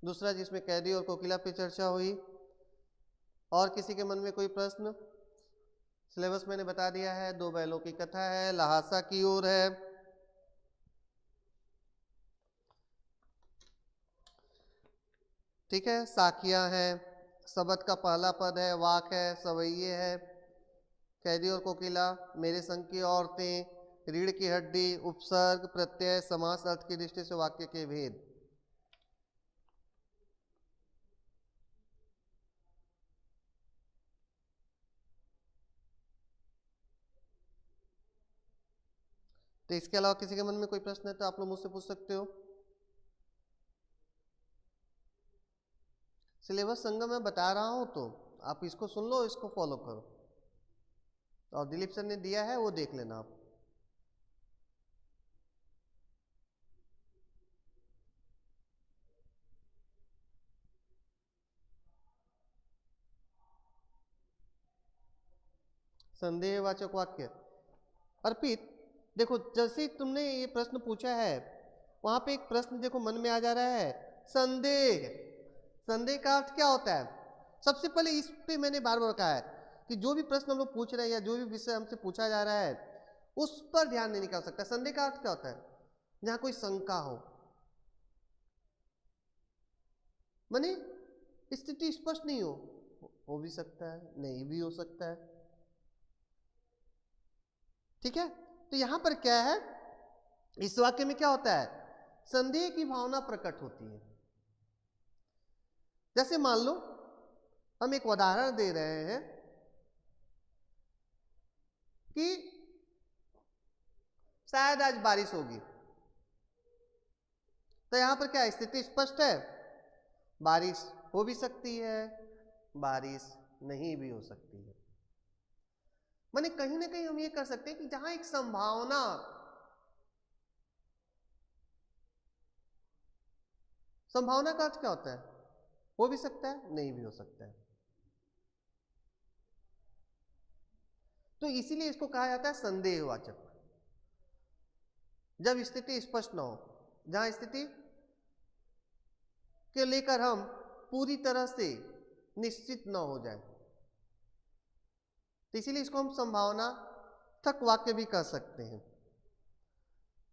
दूसरा जिसमें कैदी और कोकिला पे चर्चा हुई। और किसी के मन में कोई प्रश्न? सिलेबस मैंने बता दिया है, दो बैलों की कथा है, लहासा की ओर है, ठीक है, साखियां हैं, शब्द का पहला पद है, वाक है, सवैये है, कैदी और कोकिला, मेरे संग की औरतें, रीढ़ की हड्डी, उपसर्ग, प्रत्यय, समास, अर्थ की दृष्टि से वाक्य के भेद। तो इसके अलावा किसी के मन में कोई प्रश्न है तो आप लोग मुझसे पूछ सकते हो। सिलेबस संगम मैं बता रहा हूं तो आप इसको सुन लो, इसको फॉलो करो, और दिलीप सर ने दिया है वो देख लेना आप। संदेहवाचक वाक्य अर्पित, देखो जैसे तुमने ये प्रश्न पूछा है वहां पे एक प्रश्न देखो मन में आ जा रहा है, संदेह। संदेह का अर्थ क्या होता है? सबसे पहले इस पे मैंने बार बार कहा है कि जो भी प्रश्न हम लोग पूछ रहे हैं या जो भी विषय हमसे पूछा जा रहा है उस पर ध्यान नहीं निकाल सकता। संदेह का अर्थ क्या होता है? जहां कोई शंका हो, माने स्थिति स्पष्ट नहीं हो भी सकता है, नहीं भी हो सकता है, ठीक है? तो यहां पर क्या है, इस वाक्य में क्या होता है, संदेह की भावना प्रकट होती है। जैसे मान लो हम एक उदाहरण दे रहे हैं कि शायद आज बारिश होगी, तो यहां पर क्या स्थिति स्पष्ट है, बारिश हो भी सकती है, बारिश नहीं भी हो सकती है। माने कहीं ना कहीं हम ये कर सकते हैं कि जहां एक संभावना, संभावना का अर्थ क्या होता है, हो भी सकता है, नहीं भी हो सकता है, तो इसीलिए इसको कहा जाता है संदेहवाचक। जब स्थिति स्पष्ट ना हो, जहां स्थिति के लेकर हम पूरी तरह से निश्चित न हो जाए। तो इसीलिए इसको हम संभावनार्थक वाक्य भी कह सकते हैं।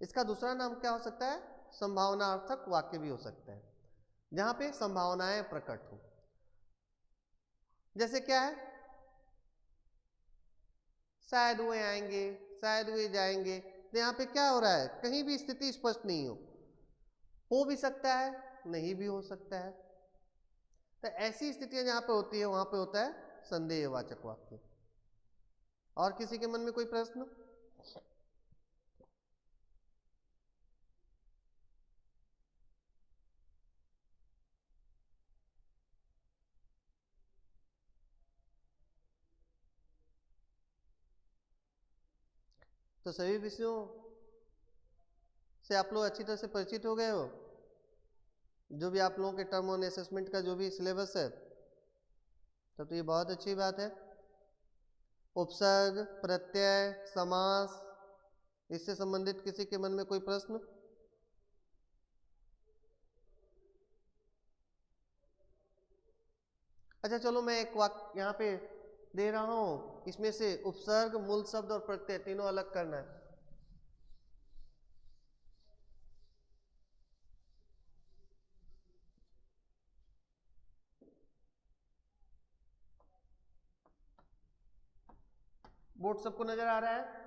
इसका दूसरा नाम क्या हो सकता है? संभावनार्थक वाक्य भी हो सकता है, जहां पे संभावनाएं प्रकट हो। जैसे क्या है? शायद वे आएंगे, शायद वे जाएंगे। तो यहाँ पे क्या हो रहा है? कहीं भी स्थिति स्पष्ट नहीं हो भी सकता है, नहीं भी हो सकता है। तो ऐसी स्थितियां जहां पे होती है वहां पे होता है संदेहवाचक वाक्य। और किसी के मन में कोई प्रश्न? तो सभी विषयों से आप लोग अच्छी तरह से परिचित हो गए हो, जो भी आप लोगों के टर्म ऑन असेसमेंट का जो भी सिलेबस है, तब तो ये बहुत अच्छी बात है। उपसर्ग, प्रत्यय, समास, इससे संबंधित किसी के मन में कोई प्रश्न? अच्छा चलो, मैं एक वाक्य यहाँ पे दे रहा हूं, इसमें से उपसर्ग, मूल शब्द और प्रत्यय तीनों अलग करना है। बोर्ड सबको नजर आ रहा है?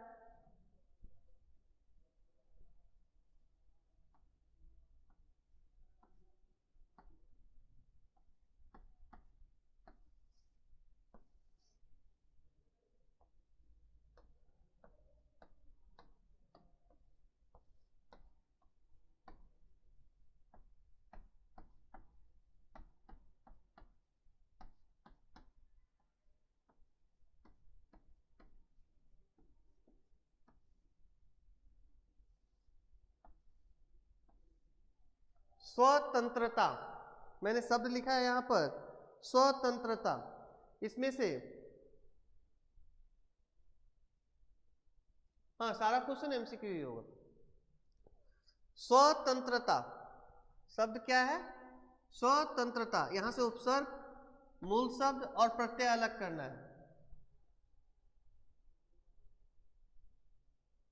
स्वतंत्रता, मैंने शब्द लिखा है यहां पर स्वतंत्रता। इसमें से हाँ, सारा क्वेश्चन एमसीक्यू ही होगा। स्वतंत्रता शब्द क्या है? स्वतंत्रता। यहां से उपसर्ग, मूल शब्द और प्रत्यय अलग करना है।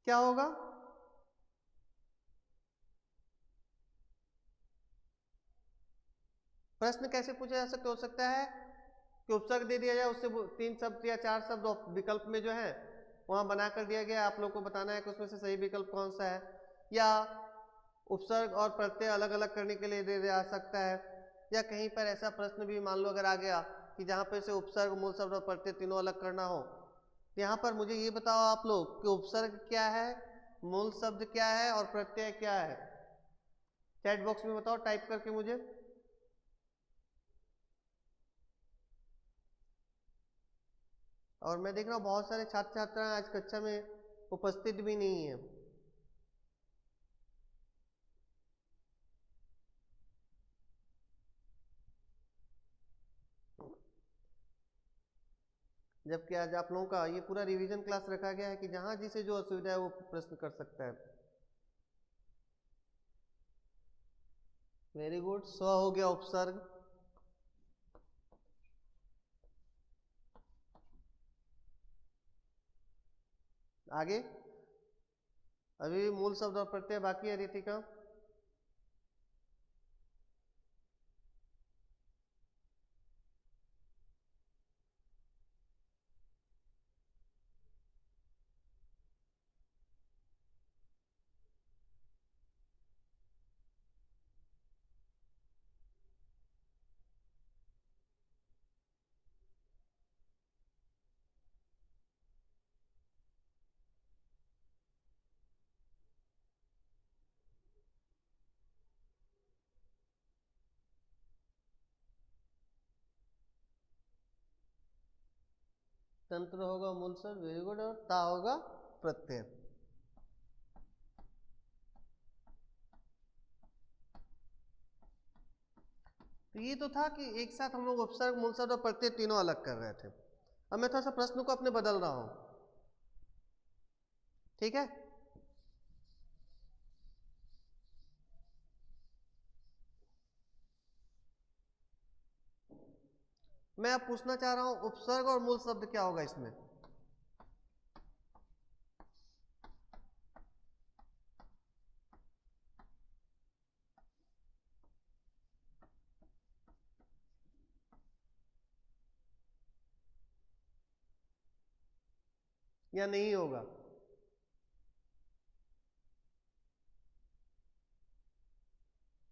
क्या होगा? प्रश्न कैसे पूछा जा सकता? हो सकता है कि उपसर्ग दे दिया जाए, उससे 3 शब्द या 4 शब्द विकल्प में जो है वहां बना कर दिया गया, आप लोग को बताना है कि उसमें से सही विकल्प कौन सा है। या उपसर्ग और प्रत्यय अलग अलग करने के लिए दे जा सकता है। या कहीं पर ऐसा प्रश्न भी मान लो अगर आ गया कि जहां पर से उपसर्ग, मूल शब्द और प्रत्यय तीनों अलग करना हो, यहाँ पर मुझे ये बताओ आप लोग कि उपसर्ग क्या है, मूल शब्द क्या है और प्रत्यय क्या है? चैट बॉक्स में बताओ टाइप करके मुझे। और मैं देख रहा हूँ बहुत सारे छात्र छात्राएं आज कक्षा में उपस्थित भी नहीं है। जबकि आज आप लोगों का ये पूरा रिवीजन क्लास रखा गया है कि जहां जिसे जो असुविधा है वो प्रश्न कर सकता है। Very good. स्व हो गया उपसर्ग। आगे अभी मूल शब्द और प्रत्यय बाकी है रितिका। तंत्र होगा मूल शब्द, वेरी गुड। और ता होगा प्रत्यय। तो ये तो था कि एक साथ हम लोग उपसर्ग, मूल शब्द और प्रत्यय तीनों अलग कर रहे थे। अब मैं थोड़ा सा प्रश्न को अपने बदल रहा हूं, ठीक है? मैं अब पूछना चाह रहा हूं उपसर्ग और मूल शब्द क्या होगा इसमें। या नहीं होगा?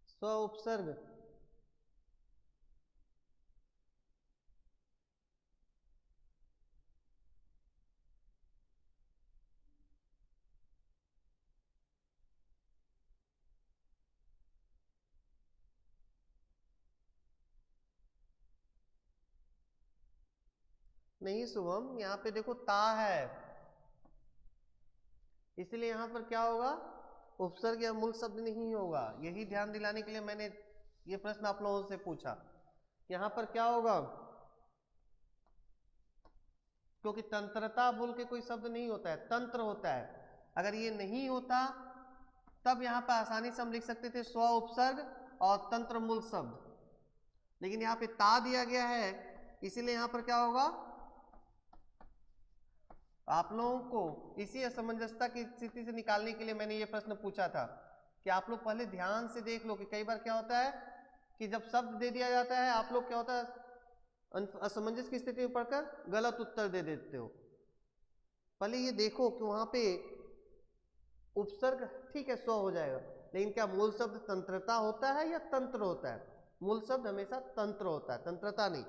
स्व उपसर्ग नहीं शुभम, यहाँ पे देखो ता है, इसलिए यहाँ पर क्या होगा, उपसर्ग या मूल शब्द नहीं होगा। यही ध्यान दिलाने के लिए मैंने ये प्रश्न आप लोगों से पूछा। यहाँ पर क्या होगा, क्योंकि तंत्रता बोल के कोई शब्द नहीं होता है, तंत्र होता है। अगर ये नहीं होता तब यहाँ पर आसानी से हम लिख सकते थे स्व उपसर्ग और तंत्र मूल शब्द, लेकिन यहाँ पे ता दिया गया है, इसीलिए यहाँ पर क्या होगा, आप लोगों को इसी असमंजसता की स्थिति से निकालने के लिए मैंने ये प्रश्न पूछा था कि आप लोग पहले ध्यान से देख लो कि कई बार क्या होता है कि जब शब्द दे दिया जाता है आप लोग क्या होता है असमंजस की स्थिति में पढ़कर गलत उत्तर दे देते हो। पहले ये देखो कि वहां पे उपसर्ग ठीक है स्व हो जाएगा, लेकिन क्या मूल शब्द तंत्रता होता है या तंत्र होता है? मूल शब्द हमेशा तंत्र होता है, तंत्रता नहीं।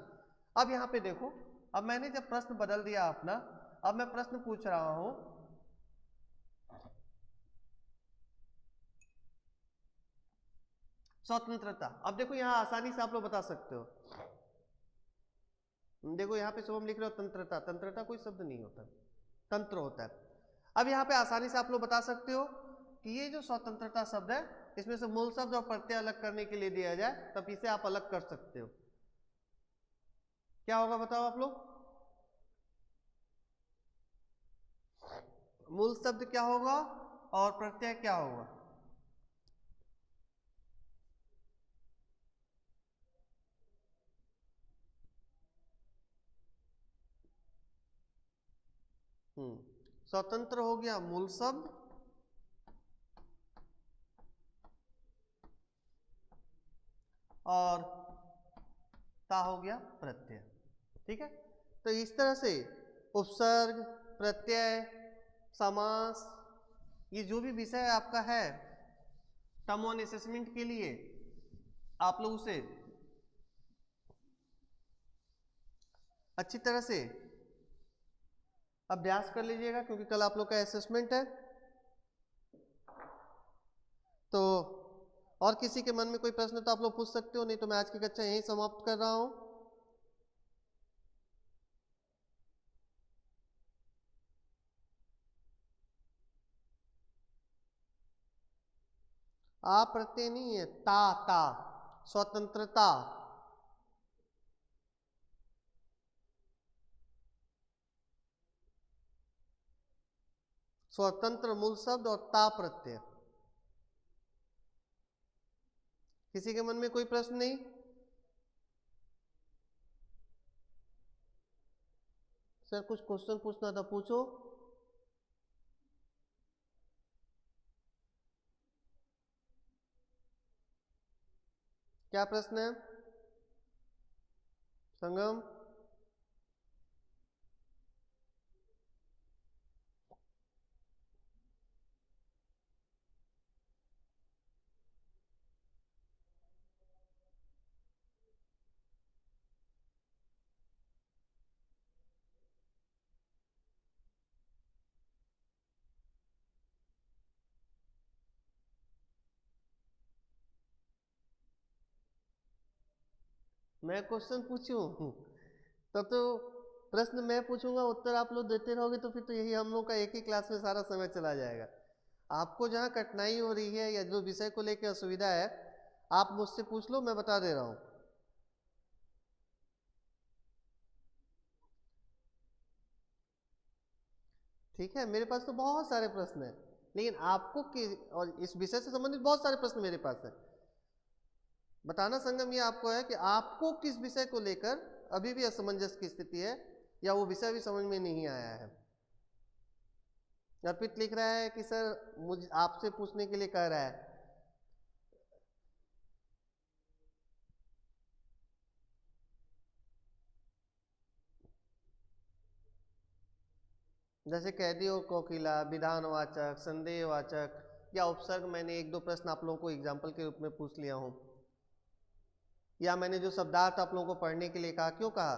अब यहाँ पे देखो, अब मैंने जब प्रश्न बदल दिया अपना, अब मैं प्रश्न पूछ रहा हूं स्वतंत्रता। अब देखो यहां आसानी से आप लोग बता सकते हो, देखो यहाँ पे शुभम लिख रहे हो तंत्रता, तंत्रता कोई शब्द नहीं होता, तंत्र होता है। अब यहाँ पे आसानी से आप लोग बता सकते हो कि ये जो स्वतंत्रता शब्द है इसमें से मूल शब्द और प्रत्यय अलग करने के लिए दिया जाए तब इसे आप अलग कर सकते हो। क्या होगा बताओ आप लोग, मूल शब्द क्या होगा और प्रत्यय क्या होगा? स्वतंत्र हो गया मूल शब्द और ता हो गया प्रत्यय। ठीक है, तो इस तरह से उपसर्ग, प्रत्यय, समास, ये जो भी विषय आपका है टर्म वन असेसमेंट के लिए आप लोग उसे अच्छी तरह से अभ्यास कर लीजिएगा, क्योंकि कल आप लोग का असेसमेंट है। तो और किसी के मन में कोई प्रश्न तो आप लोग पूछ सकते हो, नहीं तो मैं आज की कक्षा यहीं समाप्त कर रहा हूं। आ प्रत्यय नहीं है, ता, ता, स्वतंत्रता। स्वतंत्र मूल शब्द और ता प्रत्यय। किसी के मन में कोई प्रश्न नहीं? सर कुछ क्वेश्चन पूछना था, पूछो। क्या प्रश्न है संगम? मैं क्वेश्चन पूछूं? तब तो प्रश्न मैं पूछूंगा, उत्तर आप लोग देते रहोगे, तो फिर तो यही हम लोग का एक ही क्लास में सारा समय चला जाएगा। आपको जहाँ कठिनाई हो रही है या जो विषय को लेकर असुविधा है आप मुझसे पूछ लो, मैं बता दे रहा हूँ। ठीक है, मेरे पास तो बहुत सारे प्रश्न हैं, लेकिन आपको और इस विषय से संबंधित बहुत सारे प्रश्न मेरे पास हैं। बताना संगम ये आपको है कि आपको किस विषय को लेकर अभी भी असमंजस की स्थिति है या वो विषय भी समझ में नहीं आया है? अर्पित लिख रहा है कि सर मुझे आपसे पूछने के लिए कह रहा है। जैसे कैदी और कोकिला, विधानवाचक, संदेहवाचक या उपसर्ग, मैंने एक दो प्रश्न आप लोगों को एग्जाम्पल के रूप में पूछ लिया हूं, या मैंने जो शब्दार्थ आप लोगों को पढ़ने के लिए कहा, क्यों कहा?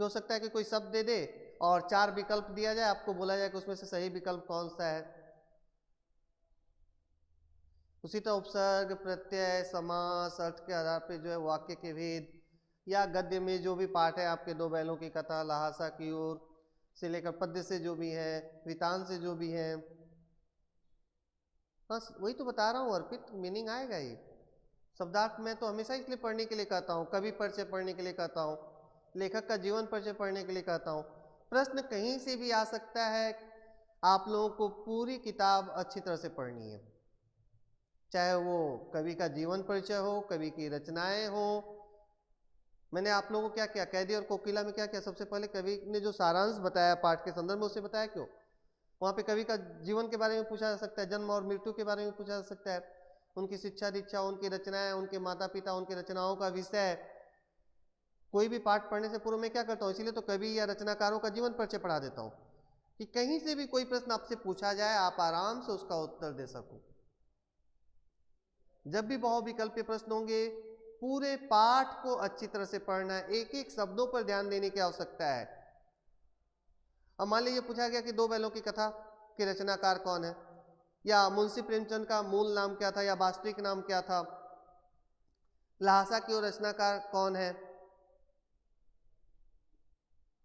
हो सकता है कि कोई शब्द दे दे और 4 विकल्प दिया जाए, आपको बोला जाए कि उसमें से सही विकल्प कौन सा है। उसी तरह उपसर्ग, प्रत्यय, समास, अर्थ के आधार पर जो है वाक्य के भेद, या गद्य में जो भी पाठ है आपके 2 बैलों की कथा, लहासा की ओर से लेकर पद्य से जो भी है, वृतांत से जो भी है। हाँ वही तो बता रहा हूँ अर्पित, मीनिंग आएगा ही। शब्दार्थ में तो हमेशा इसलिए पढ़ने के लिए कहता हूँ, कवि परिचय पढ़ने के लिए कहता हूँ, लेखक का जीवन परिचय पढ़ने के लिए कहता हूँ। प्रश्न कहीं से भी आ सकता है, आप लोगों को पूरी किताब अच्छी तरह से पढ़नी है, चाहे वो कवि का जीवन परिचय हो, कवि की रचनाएं हो। मैंने आप लोगों को क्या किया, कैदी और कोकिला में क्या किया, सबसे पहले कवि ने जो सारांश बताया पाठ के संदर्भ में उसे बताया। क्यों? वहाँ पे कवि का जीवन के बारे में पूछा जा सकता है, जन्म और मृत्यु के बारे में पूछा जा सकता है, उनकी शिक्षा दीक्षा, उनकी रचनाएं, उनके माता पिता, उनकी रचनाओं का विषय। कोई भी पाठ पढ़ने से पूर्व में क्या करता हूँ, इसीलिए तो कवि या रचनाकारों का जीवन परिचय पढ़ा देता हूँ, कि कहीं से भी कोई प्रश्न आपसे पूछा जाए आप आराम से उसका उत्तर दे सको। जब भी बहुविकल्पीय प्रश्न होंगे, पूरे पाठ को अच्छी तरह से पढ़ना है, एक एक शब्दों पर ध्यान देने की आवश्यकता है। अब मान लीजिए पूछा गया कि 2 बैलों की कथा के रचनाकार कौन है, या मुंशी प्रेमचंद का मूल नाम क्या था या वास्तविक नाम क्या था, लहासा की ओर रचनाकार कौन है,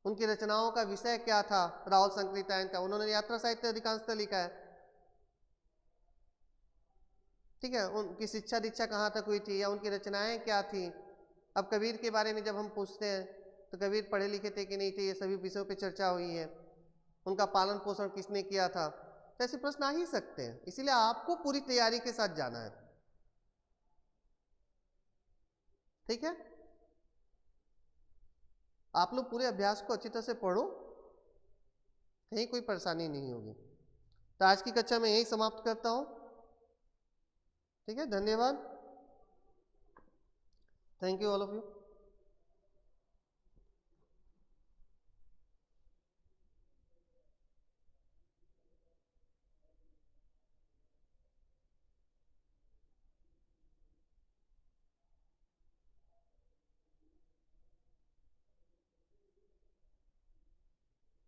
उनकी रचनाओं का विषय क्या था, राहुल संकृतायन का, उन्होंने यात्रा साहित्य अधिकांशतः लिखा है, ठीक है, उनकी शिक्षा दीक्षा कहाँ तक हुई थी या उनकी रचनाएं क्या थी। अब कबीर के बारे में जब हम पूछते हैं तो कबीर पढ़े लिखे थे कि नहीं थे, ये सभी विषयों पे चर्चा हुई है, उनका पालन पोषण किसने किया था। तो ऐसे प्रश्न आ ही सकते हैं, इसीलिए आपको पूरी तैयारी के साथ जाना है, ठीक है। आप लोग पूरे अभ्यास को अच्छी तरह से पढ़ो, कहीं कोई परेशानी नहीं होगी। तो आज की कक्षा में यही समाप्त करता हूं, ठीक है, धन्यवाद, thank you all of you.